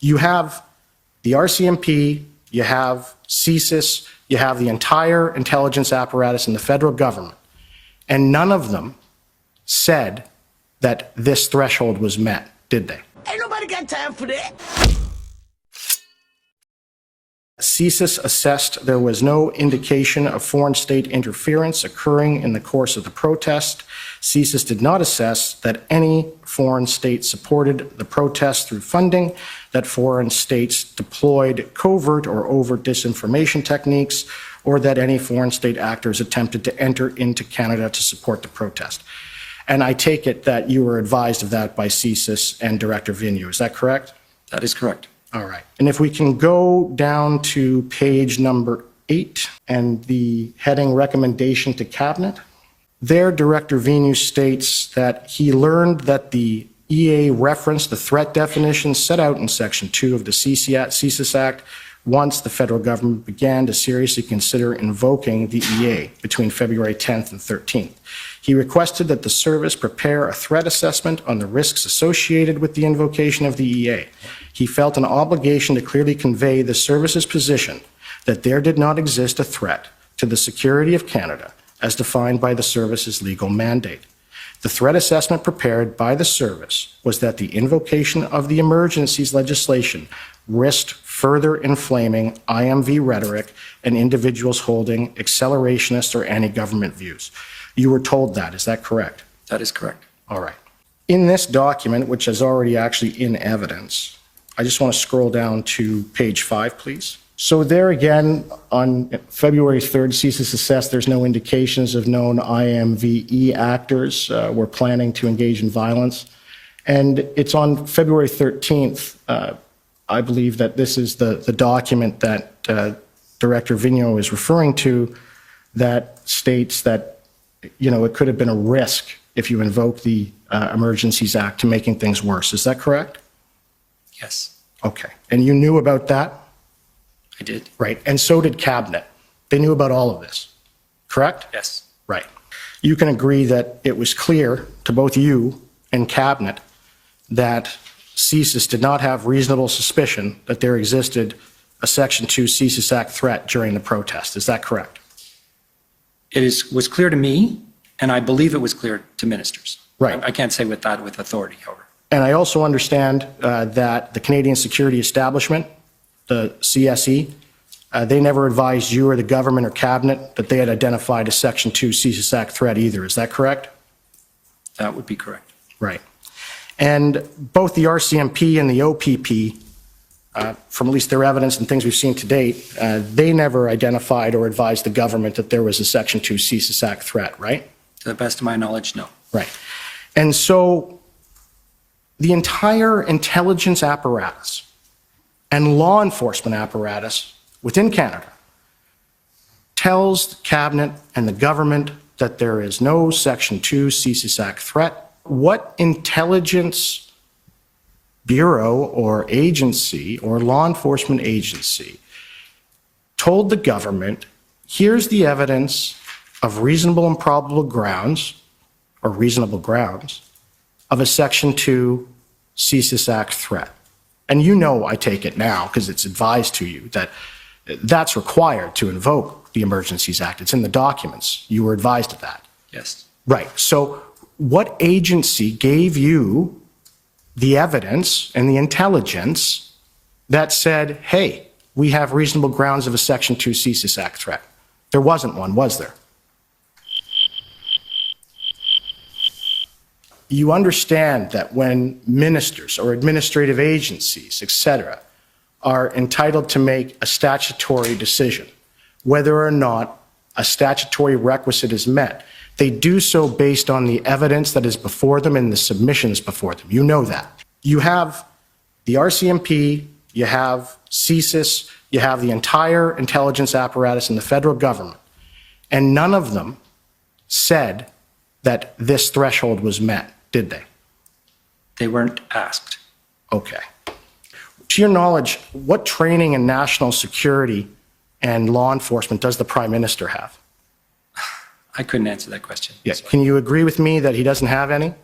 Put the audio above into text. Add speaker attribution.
Speaker 1: You have the RCMP, you have CSIS, you have the entire intelligence apparatus in the federal government, and none of them said that this threshold was met, did they?
Speaker 2: Ain't nobody got time for that.
Speaker 1: CSIS assessed there was no indication of foreign state interference occurring in the course of the protest. CSIS did not assess that any foreign state supported the protest through funding, that foreign states deployed covert or overt disinformation techniques, or that any foreign state actors attempted to enter into Canada to support the protest. And I take it that you were advised of that by CSIS and Director Vigneault. Is that correct?
Speaker 3: That is correct.
Speaker 1: All right. And if we can go down to page number 8 and the heading recommendation to Cabinet, there Director Vigneault states that he learned that the EA referenced the threat definition set out in Section 2 of the CSIS Act once the federal government began to seriously consider invoking the EA between February 10th and 13th. He requested that the service prepare a threat assessment on the risks associated with the invocation of the EA. He felt an obligation to clearly convey the service's position that there did not exist a threat to the security of Canada as defined by the service's legal mandate. The threat assessment prepared by the service was that the invocation of the emergencies legislation risked further inflaming IMV rhetoric and individuals holding accelerationist or anti-government views. You were told that, is that correct?
Speaker 3: That is correct.
Speaker 1: All right. In this document, which is already actually in evidence, I just want to scroll down to page 5, please. So there again, on February 3rd, CSIS assessed there's no indications of known IMVE actors were planning to engage in violence. And it's on February 13th, I believe that this is the document that Director Vigneault is referring to that states that, you know, it could have been a risk if you invoke the Emergencies Act to making things worse. Is that correct?
Speaker 3: Yes.
Speaker 1: Okay. And you knew about that?
Speaker 3: I did.
Speaker 1: Right. And so did Cabinet. They knew about all of this, correct?
Speaker 3: Yes.
Speaker 1: Right. You can agree that it was clear to both you and Cabinet that CSIS did not have reasonable suspicion that there existed a Section 2 CSIS Act threat during the protest. Is that correct?
Speaker 3: It was clear to me, and I believe it was clear to ministers.
Speaker 1: Right.
Speaker 3: I can't say with authority, however.
Speaker 1: And I also understand that the Canadian Security Establishment, the CSE, they never advised you or the government or Cabinet that they had identified a Section 2 CSIS Act threat either. Is that correct?
Speaker 3: That would be correct.
Speaker 1: Right. And both the RCMP and the OPP, from at least their evidence and things we've seen to date, they never identified or advised the government that there was a Section 2 CSIS Act threat, right?
Speaker 3: To the best of my knowledge, no.
Speaker 1: Right. And so the entire intelligence apparatus and law enforcement apparatus within Canada tells the Cabinet and the government that there is no Section 2 CSIS Act threat. What intelligence bureau or agency or law enforcement agency told the government, here's the evidence of reasonable and probable grounds, or reasonable grounds, of a Section 2 CSIS Act threat? And you know, I take it now, because it's advised to you, that that's required to invoke the Emergencies Act. It's in the documents. You were advised of that.
Speaker 3: Yes.
Speaker 1: Right. So what agency gave you the evidence and the intelligence that said, hey, we have reasonable grounds of a Section 2 CSIS Act threat? There wasn't one, was there? You understand that when ministers or administrative agencies, etc., are entitled to make a statutory decision, whether or not a statutory requisite is met, they do so based on the evidence that is before them and the submissions before them. You know that. You have the RCMP, you have CSIS, you have the entire intelligence apparatus in the federal government, and none of them said that this threshold was met, did they?
Speaker 3: They weren't asked.
Speaker 1: Okay. To your knowledge, what training in national security and law enforcement does the Prime Minister have?
Speaker 3: I couldn't answer that question.
Speaker 1: Yes. Can you agree with me that he doesn't have any?